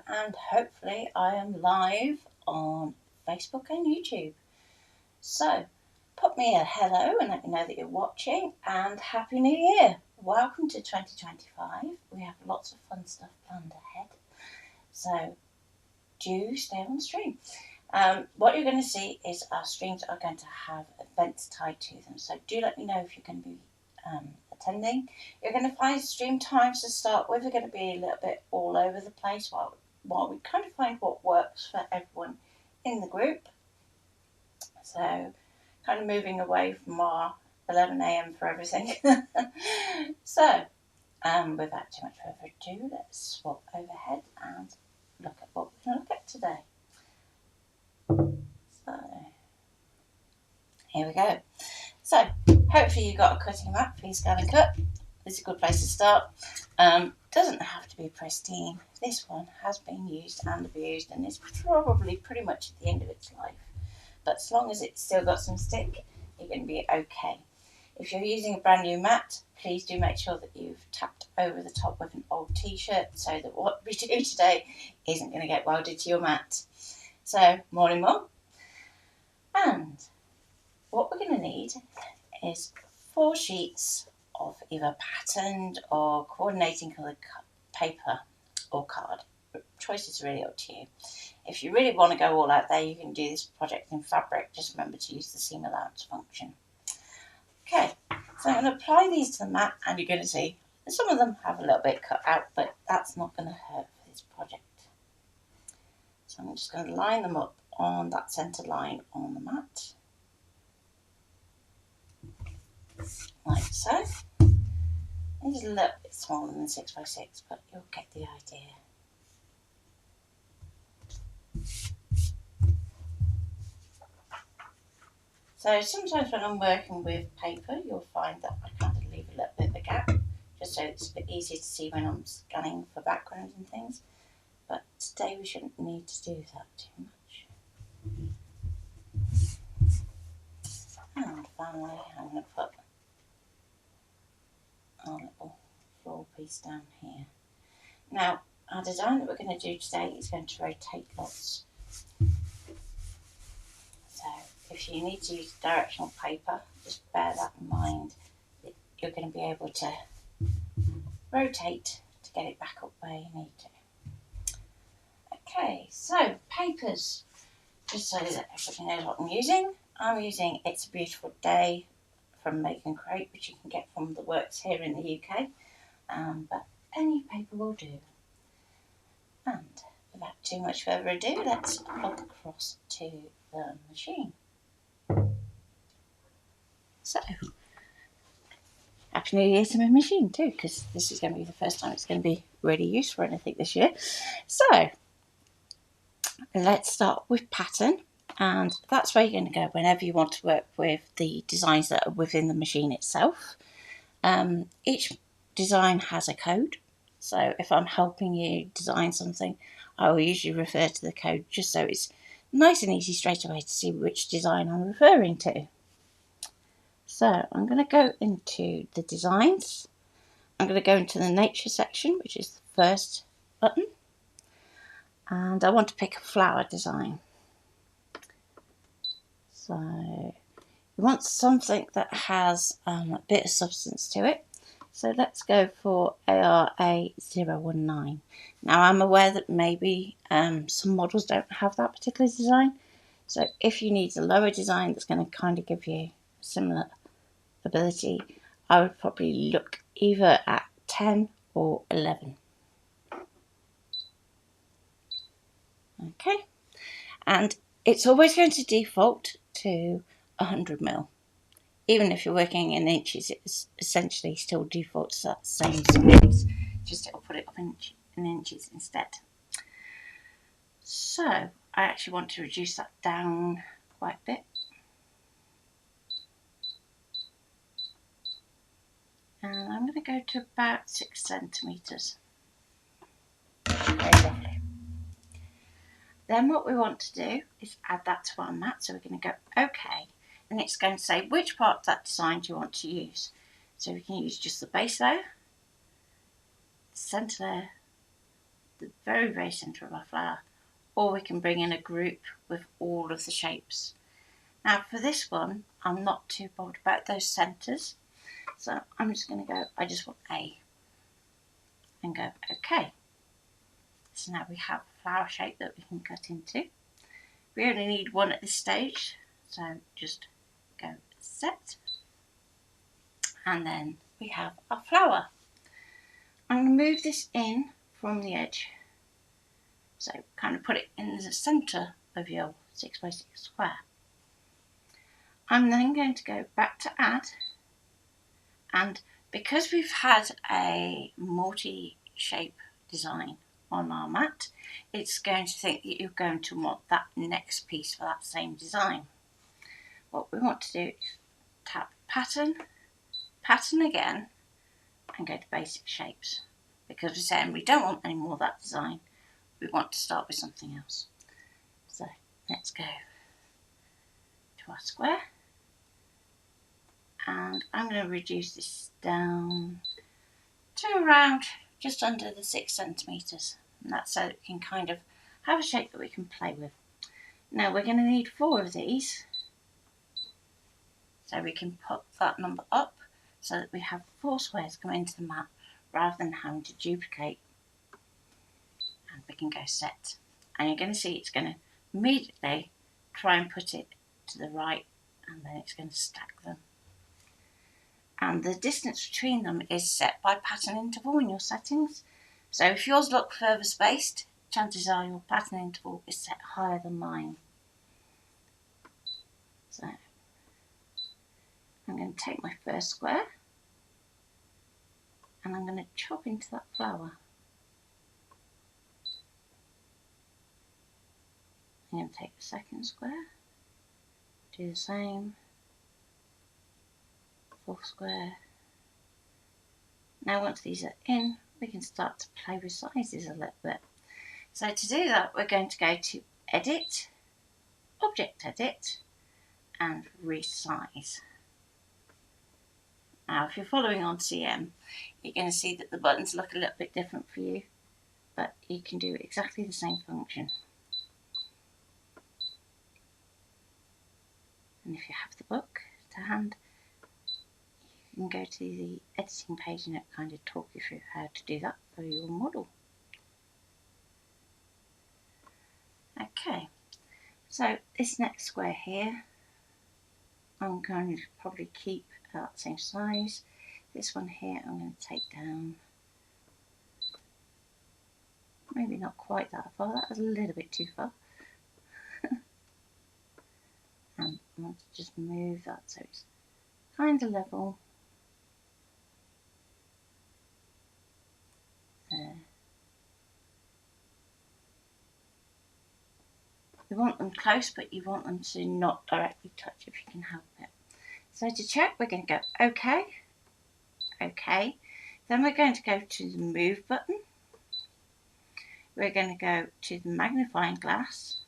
and hopefully I am live on Facebook and YouTube. So put me a hello and let me know that you're watching, and Happy New Year! Welcome to 2025. We have lots of fun stuff planned ahead, so do stay on stream. What you're going to see is our streams are going to have events tied to them, so do let me know if you're going to be attending. You're going to find stream times to start with are going to be a little bit all over the place while we kind of find what works for everyone in the group. So kind of moving away from our 11 a.m. for everything. So without too much further ado, let's swap overhead and look at what we're going to look at today. So here we go. So hopefully you got a cutting mat for your scan and cut. This is a good place to start. Doesn't have to be pristine. This one has been used and abused and is probably pretty much at the end of its life. But as long as it's still got some stick, you're going to be okay. If you're using a brand new mat, please do make sure that you've tapped over the top with an old t-shirt so that what we do today isn't going to get welded to your mat. So, morning mum. And what we're going to need is 4 sheets of either patterned or coordinating coloured paper or card. Choice is really up to you. If you really want to go all out there, you can do this project in fabric. Just remember to use the seam allowance function. Okay, so I'm going to apply these to the mat, and you're going to see some of them have a little bit cut out, but that's not going to hurt for this project. So I'm just going to line them up on that centre line on the mat. Like so. These are a little bit smaller than 6x6, but you'll get the idea. So sometimes when I'm working with paper, you'll find that I kind of leave a little bit of a gap, just so it's a bit easier to see when I'm scanning for backgrounds and things. But today we shouldn't need to do that too much. And finally, I'm going to put our little floor piece down here. Now, our design that we're going to do today is going to rotate lots. So if you need to use directional paper, just bear that in mind. You're going to be able to rotate to get it back up where you need to. Okay, so papers, just so that everybody knows what I'm using It's a Beautiful Day from Make and Create, which you can get from the works here in the UK, but any paper will do. And without too much further ado, let's plug across to the machine. So, Happy New Year to my machine too, because this is going to be the first time it's going to be really used for anything this year. So, let's start with pattern, and that's where you're going to go whenever you want to work with the designs that are within the machine itself. Each design has a code, so if I'm helping you design something, I will usually refer to the code just so it's nice and easy straight away to see which design I'm referring to. So I'm going to go into the designs. I'm going to go into the nature section, which is the first button, and I want to pick a flower design. So you want something that has a bit of substance to it. So let's go for ARA019. Now I'm aware that maybe some models don't have that particular design. So if you need a lower design that's going to kind of give you similar ability, I would probably look either at 10 or 11. Okay, and it's always going to default to 100mm. Even if you're working in inches, it's essentially still defaults to that same size. Just it'll put it up in inches instead. So I actually want to reduce that down quite a bit. And I'm going to go to about 6 centimetres. Very lovely. Then what we want to do is add that to our mat. So we're going to go OK. And it's going to say which part of that design do you want to use. So we can use just the base layer, the centre layer, the very, very centre of our flower, or we can bring in a group with all of the shapes. Now for this one, I'm not too bothered about those centres, so I'm just going to go, I just want A, and go OK. So now we have a flower shape that we can cut into. We only need one at this stage, so just go set, and then we have our flower. I'm going to move this in from the edge, so kind of put it in the centre of your 6x6 square. I'm then going to go back to add, and because we've had a multi-shape design on our mat, it's going to think that you're going to want that next piece for that same design. What we want to do is tap pattern, pattern again, and go to basic shapes, because we're saying we don't want any more of that design, we want to start with something else. So let's go to our square, and I'm going to reduce this down to around just under the 6 centimetres, and that's so that we can kind of have a shape that we can play with. Now we're going to need 4 of these, so we can put that number up so that we have 4 squares come into the mat rather than having to duplicate. And we can go set, and you're going to see it's going to immediately try and put it to the right, and then it's going to stack them. And the distance between them is set by pattern interval in your settings. So if yours look further spaced, chances are your pattern interval is set higher than mine. So I'm going to take my first square, and I'm going to chop into that flower. I'm going to take the second square, do the same, 4th square. Now once these are in, we can start to play with sizes a little bit. So to do that, we're going to go to Edit, Object Edit, and Resize. Now if you're following on CM, you're going to see that the buttons look a little bit different for you, but you can do exactly the same function. And if you have the book to hand, you can go to the editing page and it kind of talk you through how to do that for your model. Okay, so this next square here, I'm going to probably keep that same size. This one here I'm going to take down, maybe not quite that far, that was a little bit too far. And I want to just move that so it's kind of level. There. You want them close, but you want them to not directly touch if you can help it. So to check, we're going to go OK, OK. Then we're going to go to the Move button. We're going to go to the magnifying glass.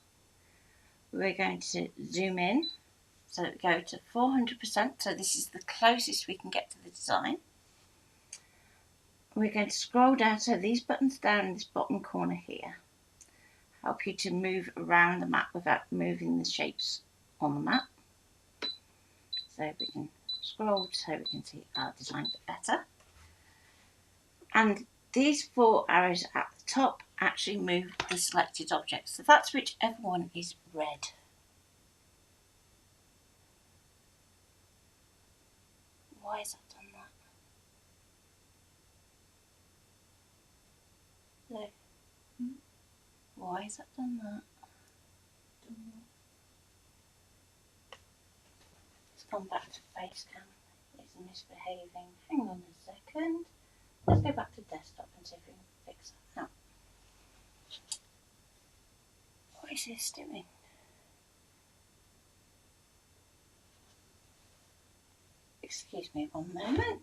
We're going to zoom in, so that we go to 400%, so this is the closest we can get to the design. We're going to scroll down, so these buttons down in this bottom corner here help you to move around the map without moving the shapes on the map. So we can scroll so we can see our design a bit better. And these 4 arrows at the top actually move the selected objects. So that's whichever one is red. Why has that done that? Look. Why has that done that? It's gone back to Facecam. It's misbehaving. Hang on a second. Let's go back to desktop and see if we can fix that out. What is this doing? Excuse me one moment.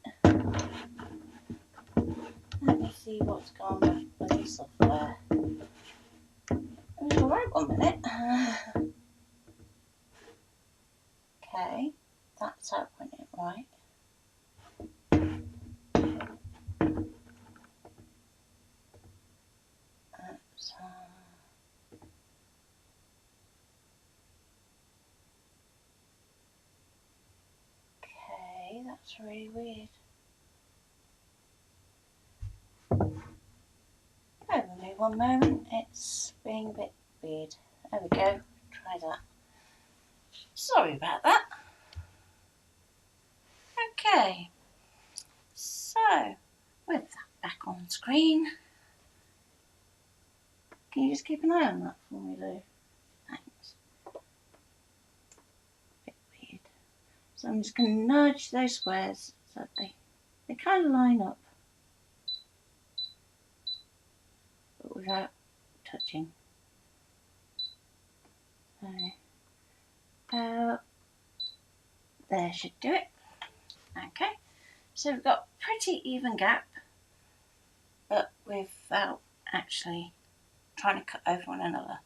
Let me see what's gone wrong with the software. It was alright 1 minute. Okay, that's how it went it right. That's really weird. Bear with me one moment, it's being a bit weird. There we go, try that. Sorry about that. Okay, so with that back on screen, can you just keep an eye on that for me, Lou? Thanks. Bit weird. So I'm just going to nudge those squares so that they kind of line up, but without touching. So about there should do it. Okay, so we've got a pretty even gap, but without actually trying to cut over one another.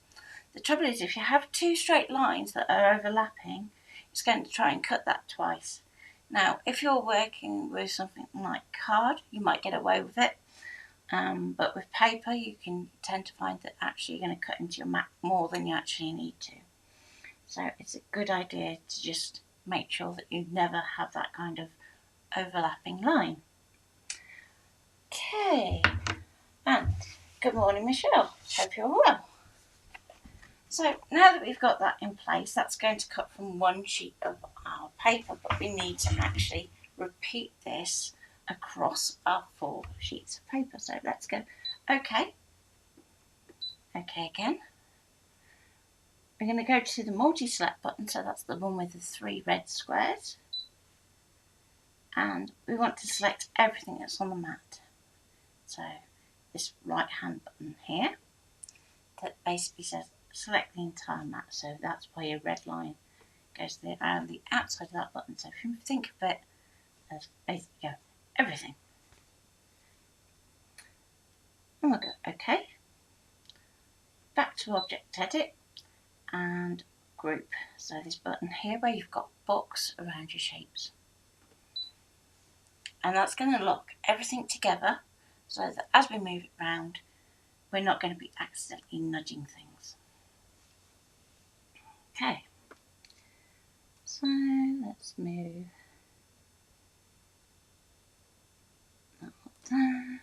The trouble is, if you have two straight lines that are overlapping, it's going to try and cut that twice. Now, if you're working with something like card, you might get away with it, but with paper, you can tend to find that actually you're going to cut into your mat more than you actually need to. So it's a good idea to just make sure that you never have that kind of overlapping line. Okay, and good morning, Michelle. Hope you're well. So now that we've got that in place, that's going to cut from one sheet of our paper, but we need to actually repeat this across our 4 sheets of paper. So let's go OK. OK again. We're going to go to the multi-select button, so that's the one with the 3 red squares. And we want to select everything that's on the mat. So this right hand button here, that basically says select the entire mat, so that's why your red line goes around the outside of that button. So if you think of it as basically everything. And we'll go OK. Back to Object Edit and Group. So this button here where you've got box around your shapes. And that's going to lock everything together so that as we move it round, we're not going to be accidentally nudging things. Okay, so let's move that there.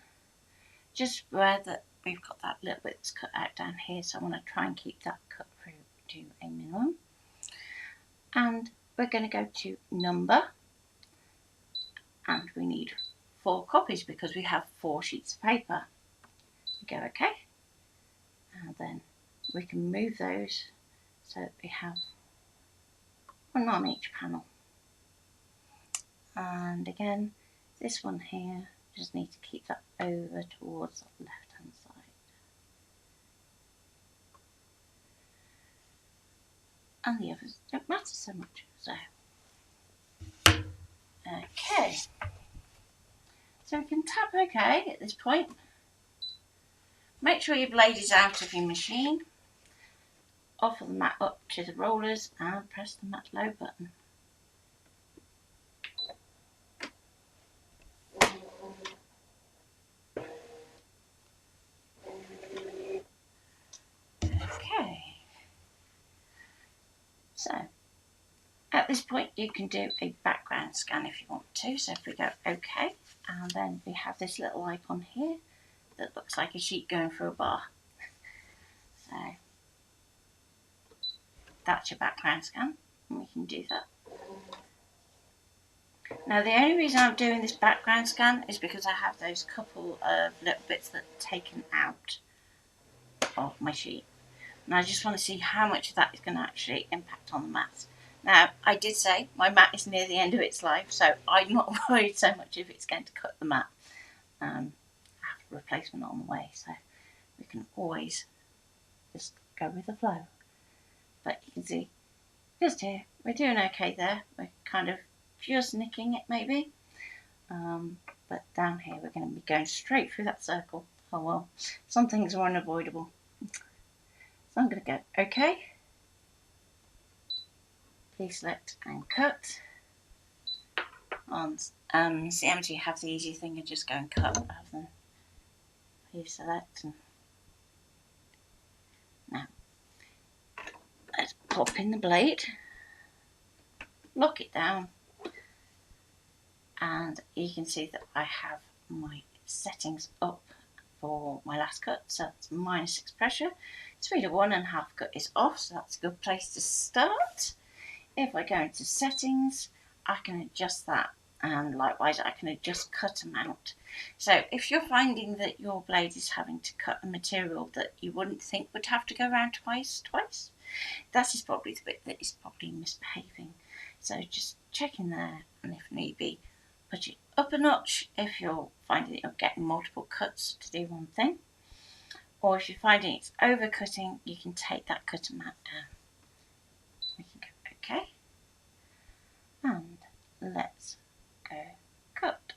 Just where that we've got that little bit that's cut out down here, so I want to try and keep that cut through to a minimum. And we're going to go to number, and we need 4 copies because we have 4 sheets of paper. We go OK, and then we can move those so that we have 1 on each panel. And again, this one here, just need to keep that over towards the left hand side. And the others don't matter so much. So, okay. So we can tap OK at this point. Make sure your blade is out of your machine. Offer the mat up to the rollers and press the mat low button. Okay. So at this point you can do a background scan if you want to. So if we go OK, and then we have this little icon here that looks like a sheet going through a bar. So that's your background scan, and we can do that. Now the only reason I'm doing this background scan is because I have those couple of little bits that are taken out of my sheet. And I just want to see how much of that is going to actually impact on the mat. Now, I did say my mat is near the end of its life, so I'm not worried so much if it's going to cut the mat. I have a replacement on the way, so we can always just go with the flow. But you can see, just here, we're doing okay there. We're kind of just nicking it maybe. But down here, we're going to be going straight through that circle. Oh well, some things are unavoidable. So I'm going to go OK. Please select and cut. On CMG you have the easy thing of just go and cut rather than please select. And now let's pop in the blade, lock it down, and you can see that I have my settings up for my last cut. So that's -6 pressure, 3 to 1.5 cut is off, so that's a good place to start. If I go into settings, I can adjust that, and likewise I can adjust cut amount. So if you're finding that your blade is having to cut a material that you wouldn't think would have to go around twice, that is probably the bit that is probably misbehaving. So just check in there, and if need be, put it up a notch if you're finding that you're getting multiple cuts to do one thing. Or if you're finding it's overcutting, you can take that cut amount down. We can go OK. And let's go cut.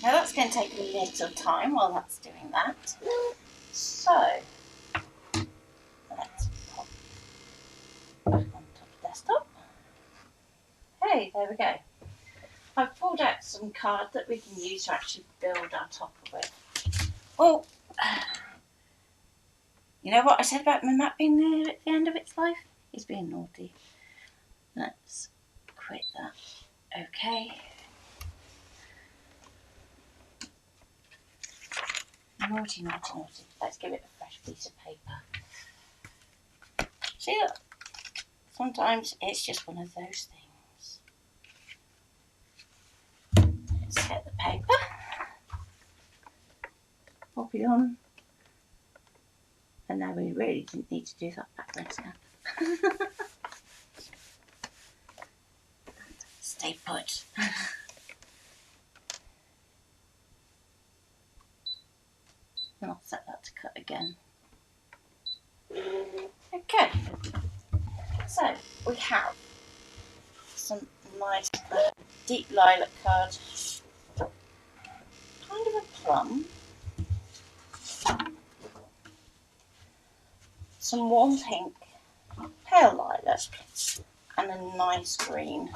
Now that's going to take a little time while that's doing that. So let's pop back on top of the desktop. Hey, there we go. I've pulled out some card that we can use to actually build our topper with. Well, you know what I said about my mat being there at the end of its life? It's being naughty. Let's quit that. OK. Naughty, naughty, naughty. Let's give it a fresh piece of paper. See, look. Sometimes it's just one of those things. Let's get the paper. Pop it on. And now we really didn't need to do that backwards now. Stay put. And I'll set that to cut again. Okay, so we have some nice deep lilac card, kind of a plum, some warm pink, pale lilac, and a nice green.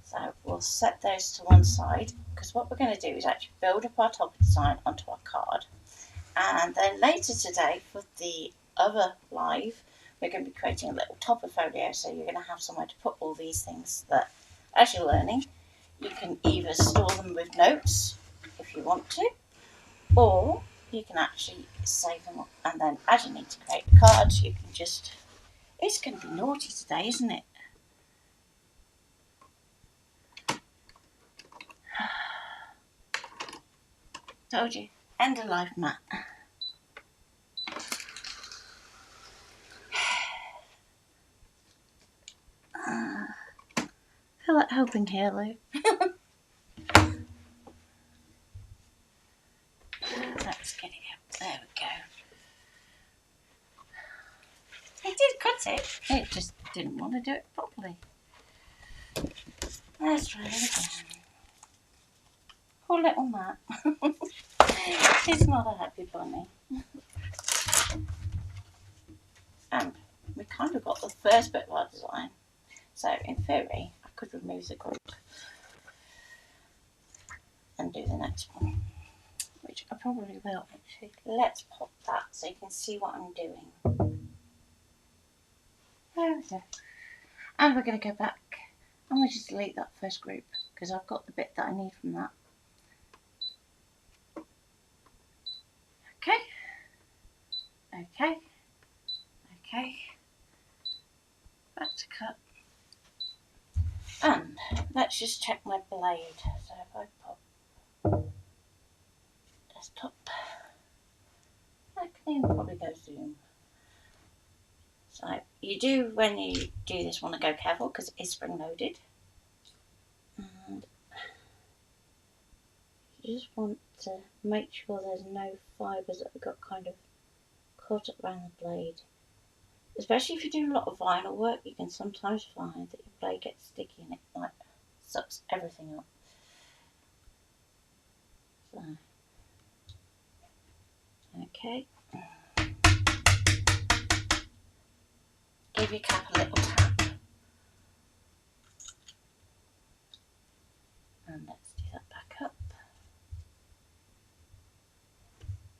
So we'll set those to one side, because what we're going to do is actually build up our topper design onto our card. And then later today, for the other live, we're going to be creating a little topper folio. So you're going to have somewhere to put all these things that, as you're learning, you can either store them with notes if you want to, or you can actually save them up. And then as you need to create the cards, you can just... It's going to be naughty today, isn't it? Told you, end of life mat. Feel like helping here, Lou. Let's get it out. There we go. It did cut it. It just didn't want to do it properly. Let's try it again. Poor little Matt. He's not a happy bunny. And we kind of got the first bit of our design. So in theory, I could remove the group and do the next one, which I probably will actually. Let's pop that so you can see what I'm doing. There we go. And we're going to go back and we'll just delete that first group because I've got the bit that I need from that. Okay. Okay. Okay. Back to cut. And let's just check my blade. So if I pop desktop, I can probably go zoom. So you do, when you do this, want to go careful because it is spring loaded. And you just want to make sure there's no fibres that have got kind of caught up around the blade. Especially if you do a lot of vinyl work, you can sometimes find that your blade gets sticky and it like sucks everything up. So, okay. Give your cap a little tap. And let's do that back up.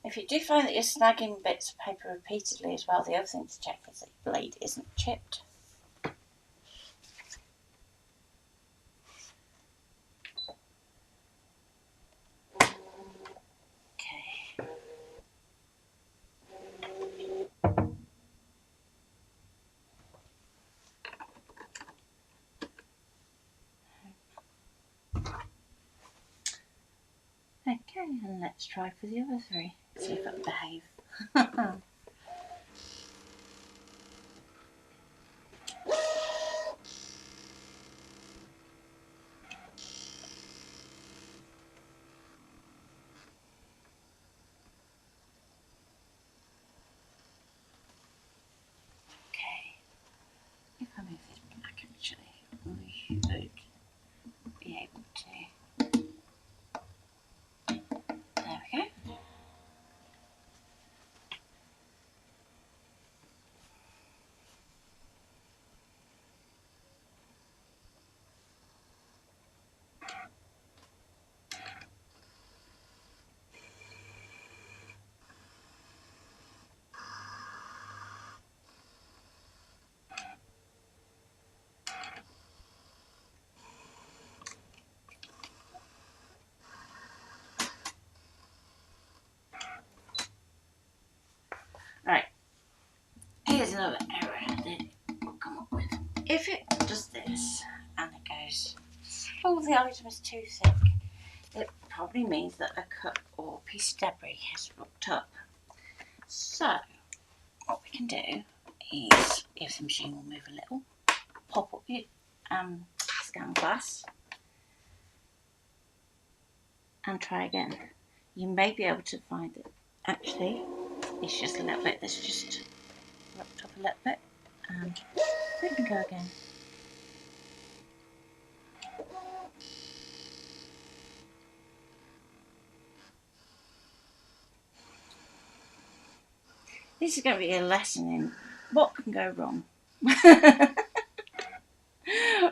If if you do find that you're snagging bits of paper repeatedly as well, the other thing to check is that your blade isn't chipped. Okay, and let's try for the other three. See if I can behave. Okay, if I move this back actually, we should be able to. There we go. Right, here's another error that we'll come up with. If it does this and it goes, oh, the item is too thick, it probably means that a cut or piece of debris has rocked up. So, what we can do is, if the machine will move a little, pop up your scan glass and try again. You may be able to find that actually it's just a little bit that's just rocked up a little bit, and we can go again. This is going to be a lesson in what can go wrong.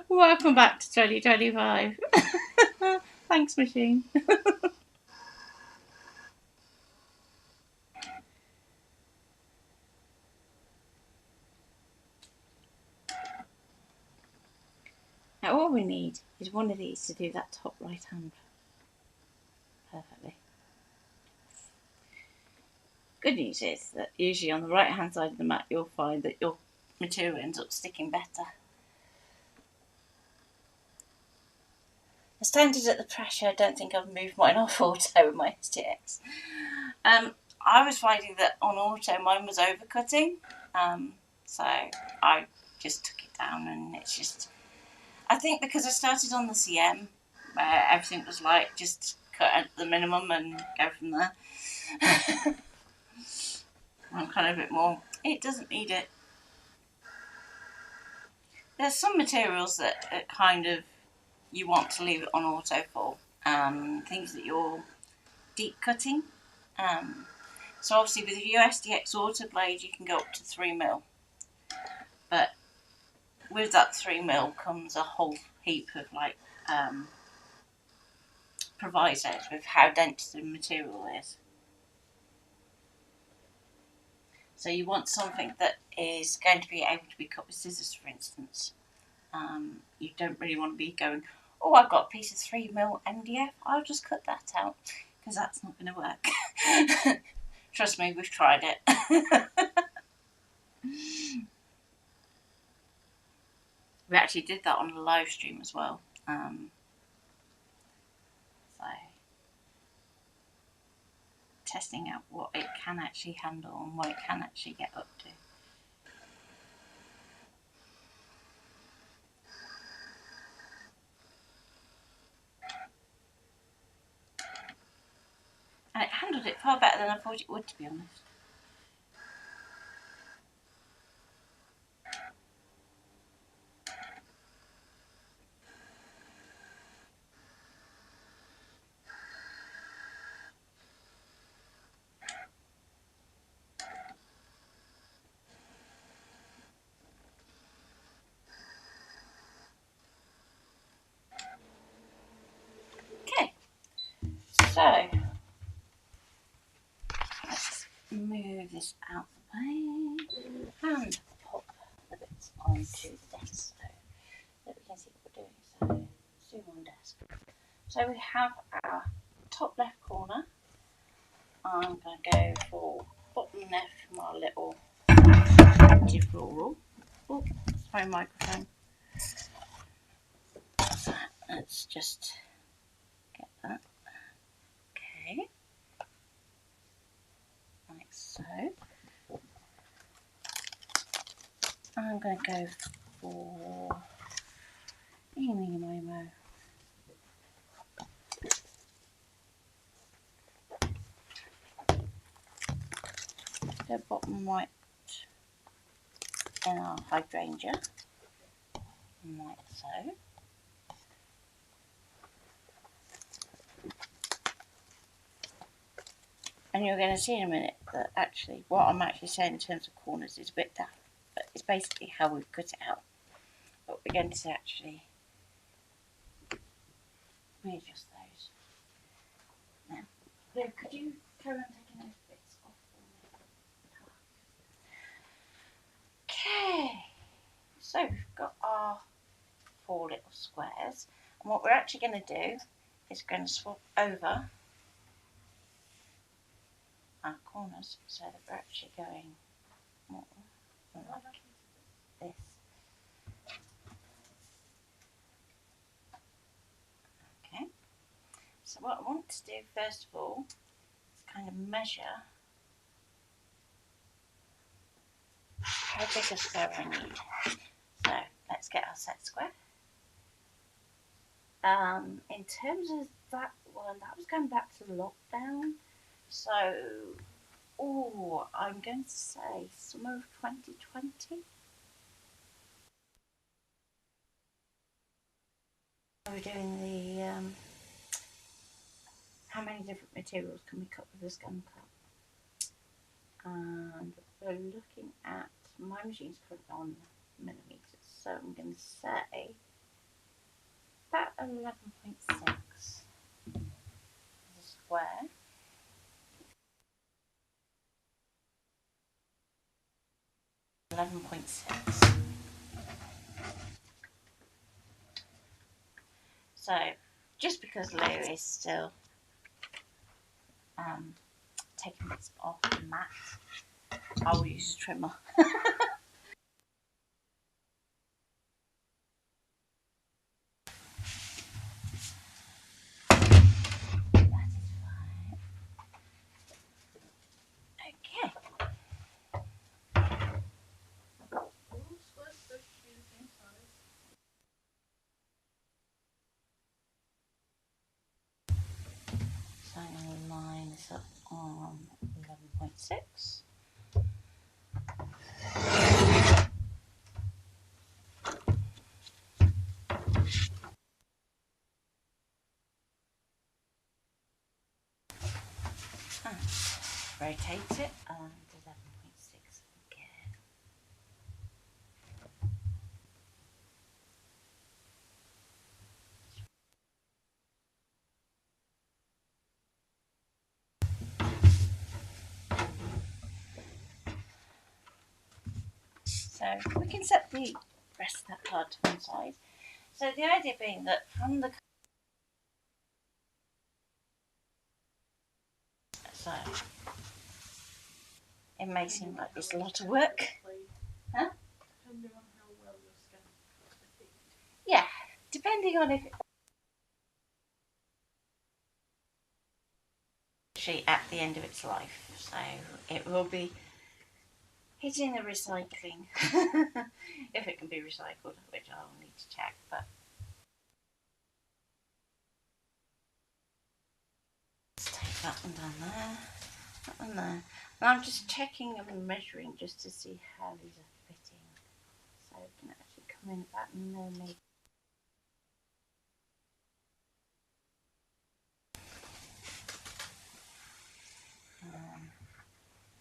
Welcome back to 2025. Thanks, machine. Now all we need is one of these to do that top right hand perfectly. Good news is that usually on the right hand side of the mat you'll find that your material ends up sticking better. The standard at the pressure, I don't think I've moved mine off auto with my STX. I was finding that on auto mine was overcutting, so I just took it down, and it's just, I think because I started on the CM where everything was like just cut at the minimum and go from there. I'm kind of a bit more, it doesn't need it. There's some materials that kind of you want to leave it on auto for, things that you're deep cutting. So obviously with the USDX auto blade you can go up to 3mm, but with that 3mm comes a whole heap of like provisos with how dense the material is. So you want something that is going to be able to be cut with scissors, for instance. You don't really want to be going, oh, I've got a piece of 3mm MDF, I'll just cut that out, because that's not going to work. Trust me, we've tried it. We actually did that on a live stream as well. So, testing out what it can actually handle and what it can actually get up to. And it handled it far better than I thought it would, to be honest. Okay, so let's this out the way and pop the bits onto the desk so that we can see what we're doing. So zoom on desk. So we have our top left corner. I'm going to go for bottom left from our little floral. Oh, that's my microphone. So let's just get that. Okay. Like so. I'm going to go for Eeny, meeny, mo. The bottom right in our hydrangea, like so. And you're going to see in a minute that actually what I'm actually saying in terms of corners is a bit daft, but it's basically how we've cut it out. But we're going to actually readjust those. Now, Lou, could you carry on taking those bits off for me? Okay, so we've got our 4 little squares, and what we're actually going to do is going to swap over our corners so that we're actually going more like this. Okay, so what I want to do first of all is kind of measure how big a square I need. So let's get our set square. In terms of that one, that was going back to lockdown. So, I'm going to say summer of 2020. We're doing the how many different materials can we cut with this gun cut? And we're looking at, my machine's currently on millimeters, so I'm going to say about 11.6 is a square. 11.6. So, just because Lou is still taking bits off the mat, I will use a trimmer. So I'm going to line this up on 11.6. Rotate it and 11.6 again. So we can set the rest of that card to one side. So the idea being that from the it may seem like it's a lot of work. Huh? Depending on how well your skin. Yeah, depending on if actually at the end of its life. So it will be hitting the recycling if it can be recycled, which I'll need to check. But let's take that one down there, that one there. And I'm just checking and measuring just to see how these are fitting. So it can actually come in about a millimetre.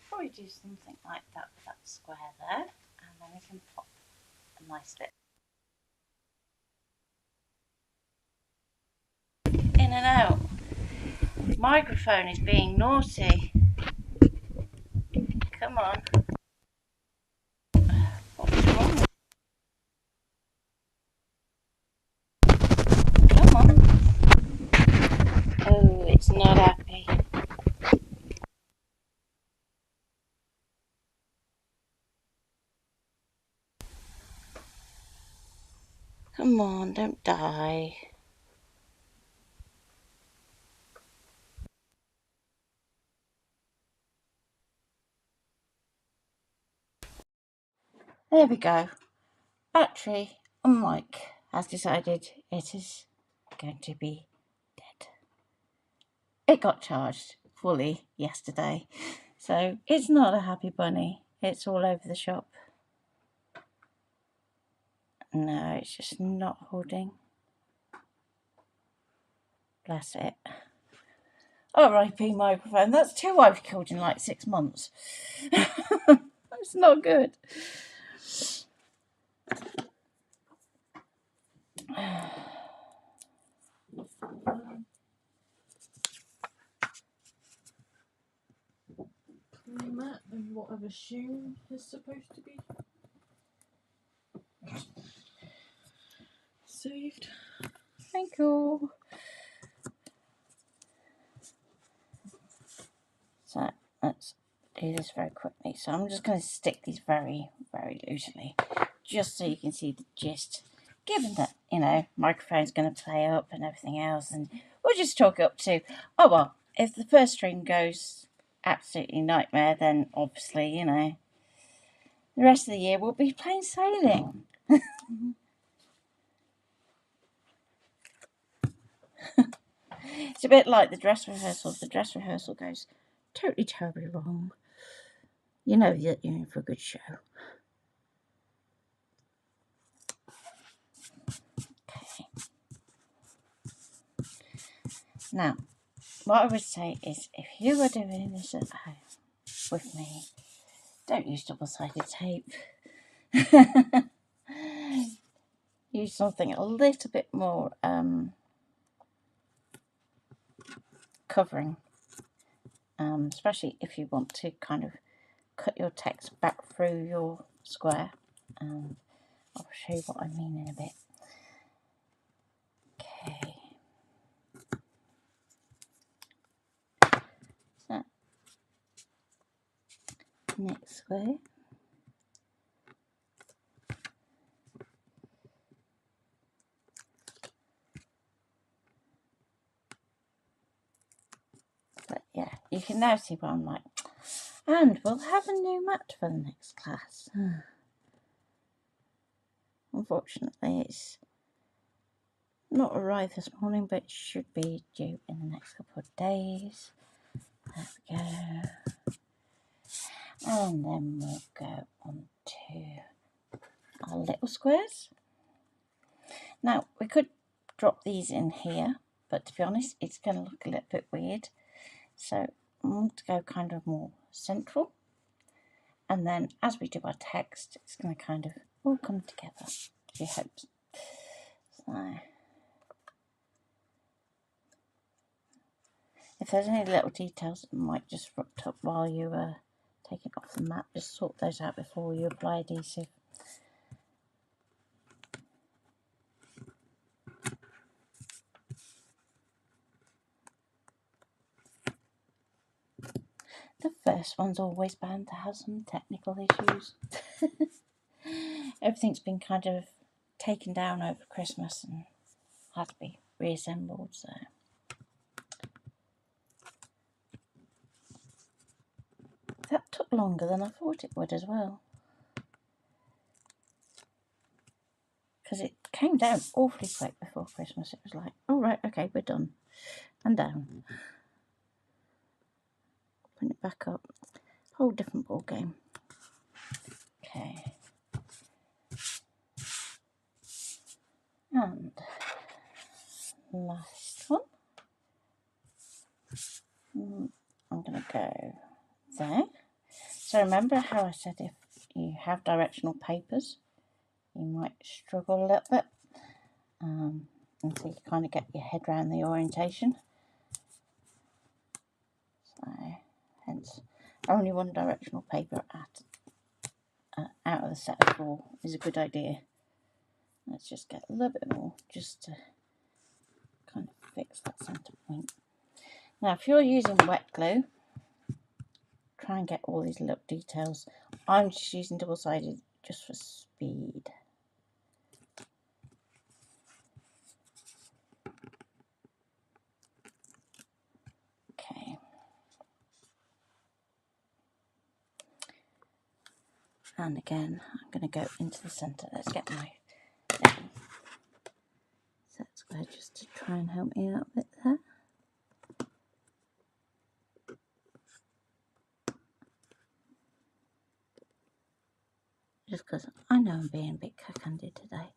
Probably do something like that with that square there, and then we can pop a nice bit in and out. The microphone is being naughty. Come Come on. What's wrong? Come on. Oh, it's not happy. Come on, don't die. There we go. Battery on mic has decided it is going to be dead. It got charged fully yesterday, so it's not a happy bunny. It's all over the shop. No, it's just not holding. Bless it. R.I.P. microphone. That's two I've killed in like 6 months. That's not good. Mat and what I've assumed is supposed to be saved. Thank you. So let's do this very quickly. So I'm just going to stick these very, very loosely, just so you can see the gist. Given that, you know, microphone's going to play up and everything else, and we'll just talk up to, oh well, if the first string goes absolutely nightmare, then obviously, you know, the rest of the year we'll be plain sailing. It's a bit like the dress rehearsal. If the dress rehearsal goes totally terribly wrong, you know that you're in for a good show. Okay. Now, what I would say is, if you are doing this at home with me, don't use double-sided tape. Use something a little bit more covering, especially if you want to kind of cut your text back through your square. I'll show you what I mean in a bit. Okay. So, next square. But yeah, you can now see what I'm like. And we'll have a new mat for the next class. Unfortunately, it's not arrived this morning, but it should be due in the next couple of days. There we go. And then we'll go on to our little squares. Now, we could drop these in here, but to be honest, it's going to look a little bit weird. So I want to go kind of more central. And then as we do our text, it's going to kind of all come together, we hope. So, if there's any little details that might just rocked up while you were taking it off the mat, just sort those out before you apply adhesive. The first one's always bound to have some technical issues. Everything's been kind of taken down over Christmas and had to be reassembled, so. That took longer than I thought it would as well. Because it came down awfully quick before Christmas. It was like, oh right, okay, we're done. And down. Putting it back up. Whole different ball game. Okay. And last one. I'm going to go there. So remember how I said if you have directional papers, you might struggle a little bit until you kind of get your head around the orientation. So hence only one directional paper out of the set of 4 is a good idea. Let's just get a little bit more just to kind of fix that centre point. Now, if you're using wet glue, try and get all these little details. I'm just using double-sided just for speed. Okay. And again, I'm going to go into the centre. Let's get my set square just to try and help me out a bit there. Just because I know I'm being a bit cack-handed today.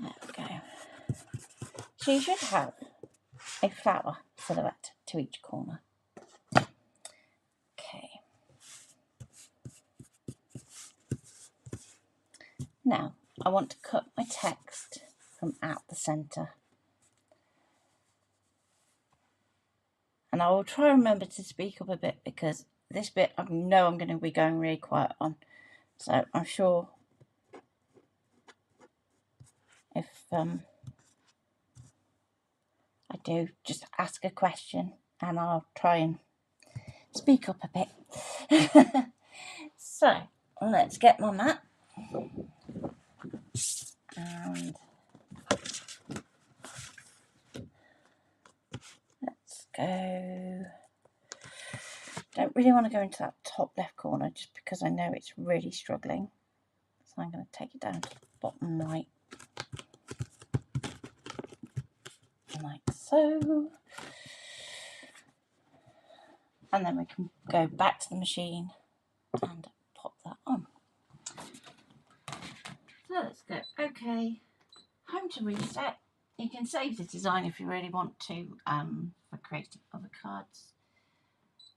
There we go. So you should have a flower silhouette to each corner. Okay. Now, I want to cut my text from out the centre. And I will try and remember to speak up a bit because this bit I know I'm going to be going really quiet on. So I'm sure if I do, just ask a question and I'll try and speak up a bit. So let's get my mat. And let's go. Don't really want to go into that top left corner just because I know it's really struggling. So I'm going to take it down to the bottom right. Like so. And then we can go back to the machine and pop that on. So let's go. Okay. Home to reset. You can save the design if you really want to for creating other cards.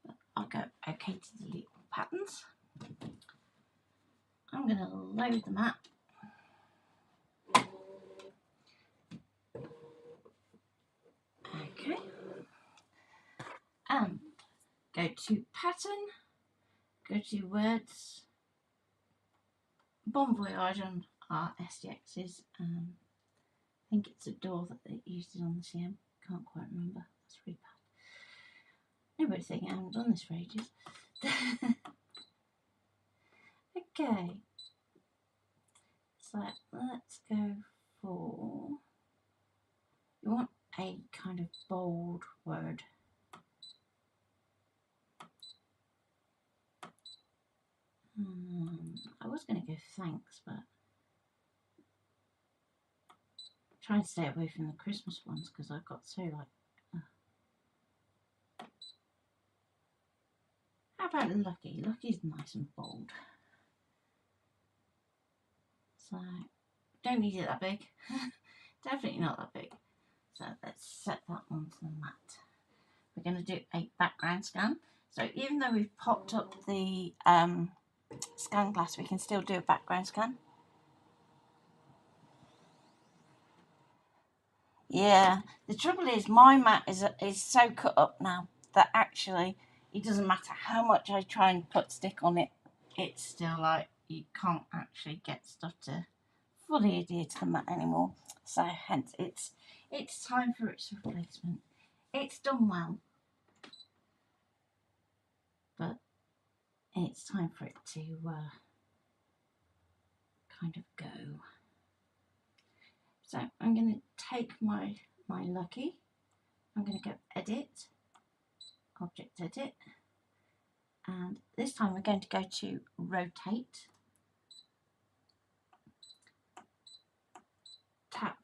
But I'll go OK to delete all patterns. I'm going to load the map. Okay. And go to pattern, go to words, Bon Voyage on our SDXs. I think it's a door that they used it on the CM. Can't quite remember. That's really bad. Nobody think I haven't done this for ages. Okay. So let's go for. You want a kind of bold word. I was going to go thanks, but I'm trying to stay away from the Christmas ones because I've got so like. How about Lucky? Lucky's nice and bold. So don't need it that big. Definitely not that big. So let's set that onto the mat. We're going to do a background scan. So even though we've popped up the scan glass, we can still do a background scan. Yeah, the trouble is my mat is so cut up now that actually it doesn't matter how much I try and put stick on it, it's still like you can't actually get stuff to fully adhere to the mat anymore. So hence it's time for its replacement. It's done well, but it's time for it to kind of go. So I'm going to take my Lucky. I'm going to go edit, object edit, and this time we're going to go to rotate, tap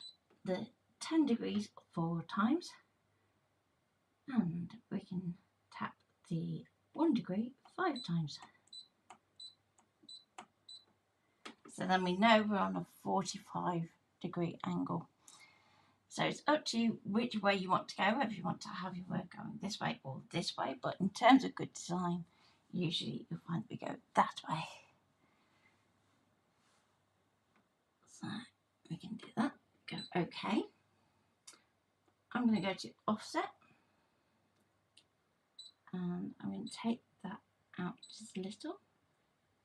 the 10 degrees 4 times, and we can tap the 1 degree 5 times. So then we know we're on a 45-degree angle. So it's up to you which way you want to go, whether you want to have your work going this way or this way. But in terms of good design, usually you'll find we go that way. So we can do that. Go OK. I'm going to go to offset. can take that out just a little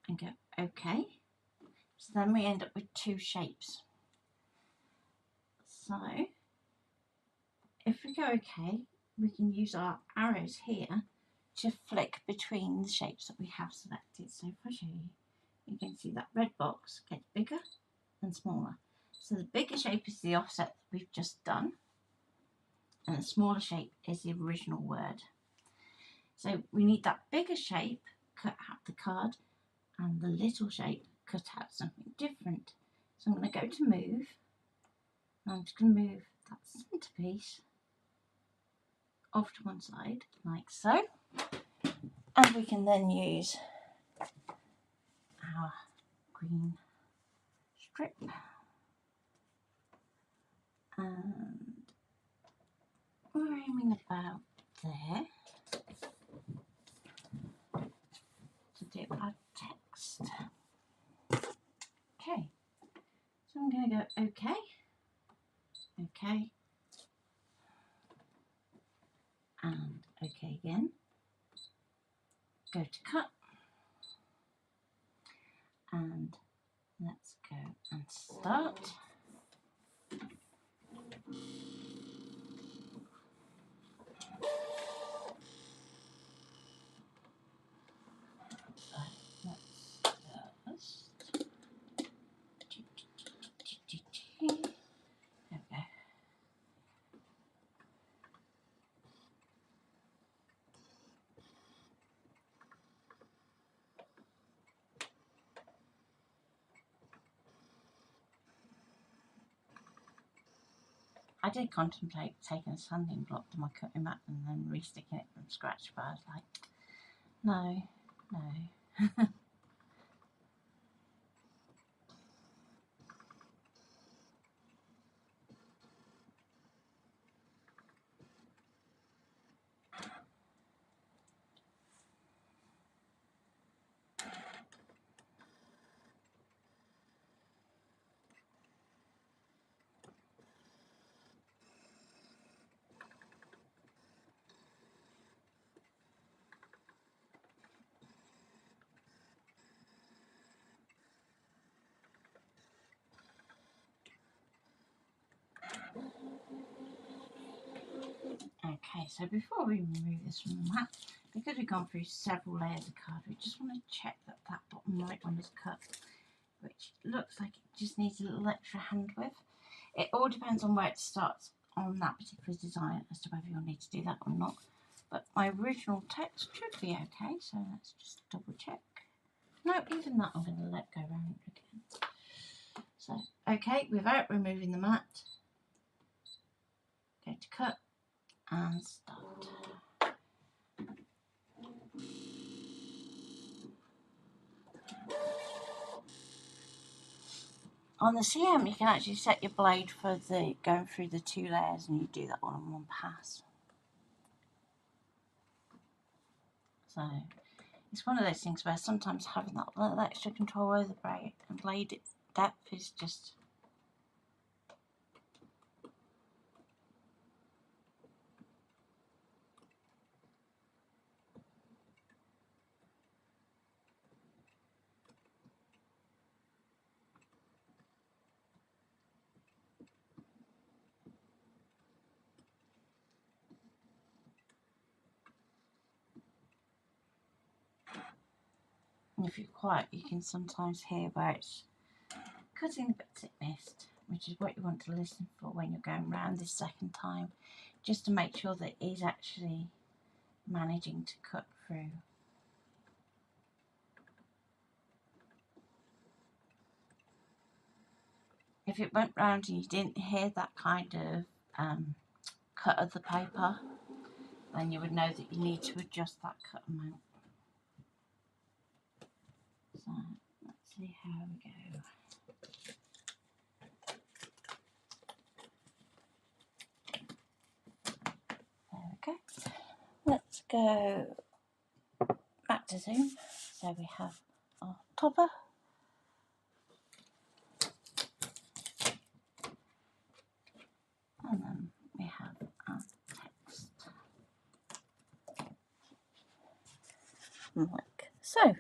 and go OK. So then we end up with two shapes. So if we go OK, we can use our arrows here to flick between the shapes that we have selected. So if I show you, you can see that red box gets bigger and smaller. So the bigger shape is the offset that we've just done, and the smaller shape is the original word. So we need that bigger shape cut out the card, and the little shape cut out something different. So I'm going to go to move, and I'm just going to move that centerpiece off to one side like so, and we can then use our green strip, and we're aiming about there to do our text. Okay, so I'm going to go OK, OK, and OK again. Go to cut, and let's go and start. There we go. I did contemplate taking a sanding block to my cutting mat and then resticking it from scratch, but I was like, no, no. Okay, so before we remove this from the mat, because we've gone through several layers of card, we just want to check that that bottom right one is cut, which looks like it just needs a little extra hand width. It all depends on where it starts on that particular design as to whether you'll need to do that or not. But my original text should be okay, so let's just double check. No, even that I'm going to let go around again. So, okay, without removing the mat, go to cut and start. On the CM, you can actually set your blade for the going through the two layers, and you do that all in one pass. So it's one of those things where sometimes having that little extra control over the blade depth is just and if you're quiet, you can sometimes hear where it's cutting the bits it missed, which is what you want to listen for when you're going round this second time, just to make sure that it is actually managing to cut through. If it went round and you didn't hear that kind of cut of the paper, then you would know that you need to adjust that cut amount. So let's see how we go. There we go. Let's go back to Zoom. So we have our topper. And then we have our text. like so.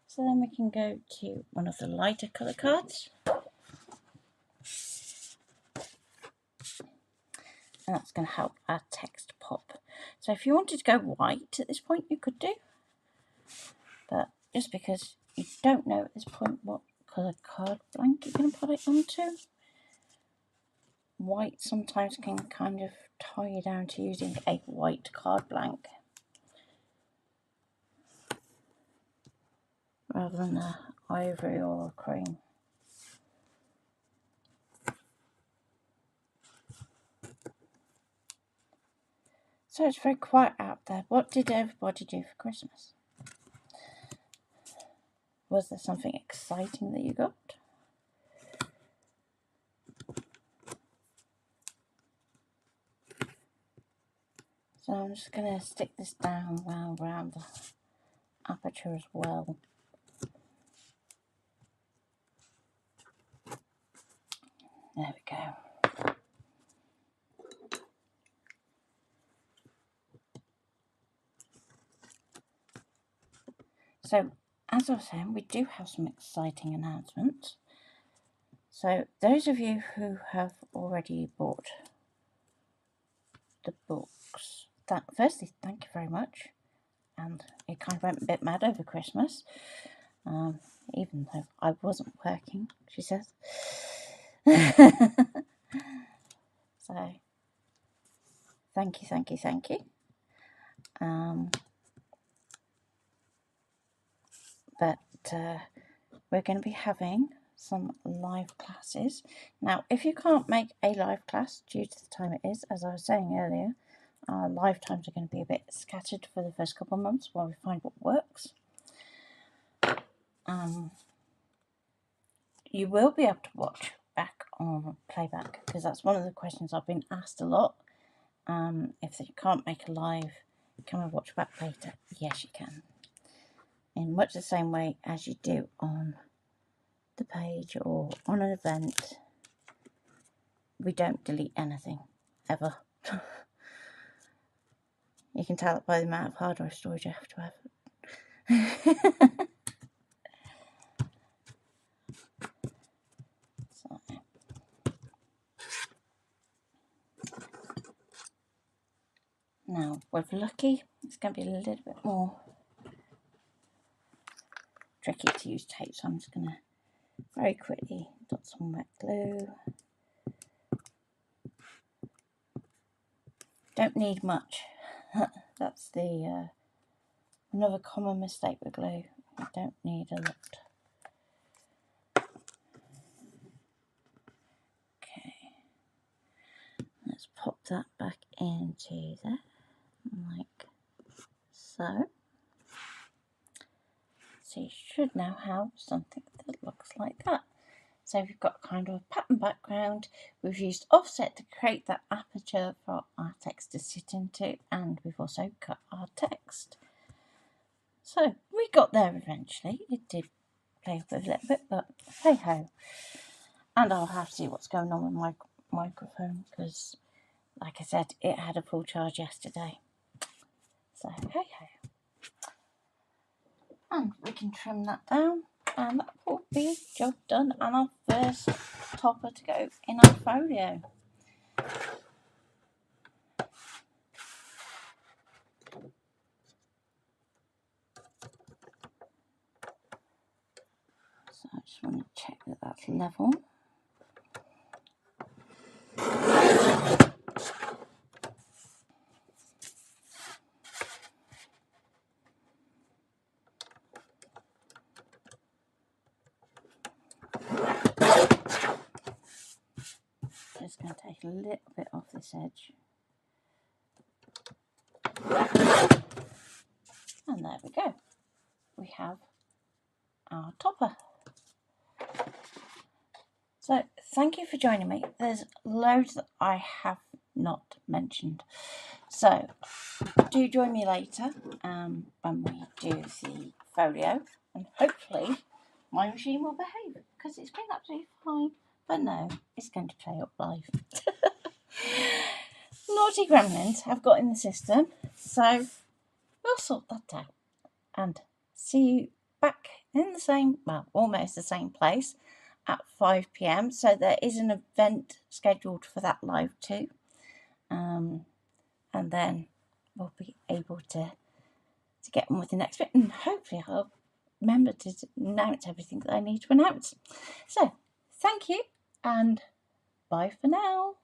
So then we can go to one of the lighter colour cards. And that's going to help our text pop. So if you wanted to go white at this point, you could do. But just because you don't know at this point what colour card blank you're going to put it onto, white sometimes can kind of tie you down to using a white card blank rather than a ivory or a cream. So it's very quiet out there. What did everybody do for Christmas? Was there something exciting that you got? So I'm just going to stick this down round the aperture as well. There we go. So, as I was saying, we do have some exciting announcements. So, those of you who have already bought the books, firstly, thank you very much. And it kind of went a bit mad over Christmas, even though I wasn't working, she says. So, thank you. But we're going to be having some live classes. Now, if you can't make a live class due to the time it is, as I was saying earlier, our live times are going to be a bit scattered for the first couple of months while we find what works. You will be able to watch back on playback, because that's one of the questions I've been asked a lot. If you can't make a live, can I watch back later? Yes, you can. In much the same way as you do on the page or on an event. We don't delete anything, ever. You can tell it by the amount of hard drive storage you have to have. So. Now, with Lucky, it's going to be a little bit more tricky to use tape, so I'm just going to very quickly dot some wet glue. Don't need much. That's the another common mistake with glue. You don't need a lot. Okay, let's pop that back into there, like so. So you should now have something that looks like that. So we've got kind of a pattern background. We've used offset to create that aperture for our text to sit into, and we've also cut our text. So we got there eventually. It did play up a little bit, but hey ho. And I'll have to see what's going on with my microphone, because like I said, it had a full charge yesterday. So hey ho. And we can trim that down, and that will be job done, and our first topper to go in our folio. So I just want to check that that's level. Just going to take a little bit off this edge. And there we go. We have our topper. So thank you for joining me. There's loads that I have not mentioned. So do join me later when we do the folio, and hopefully my machine will behave, because it's been absolutely fine. But no, it's going to play up live. Naughty gremlins have got in the system, so we'll sort that out. and see you back in the same, well, almost the same place at 5 p.m. So there is an event scheduled for that live too. And then we'll be able to get on with the next bit, and hopefully I'll remember to announce everything that I need to announce. So thank you, and bye for now.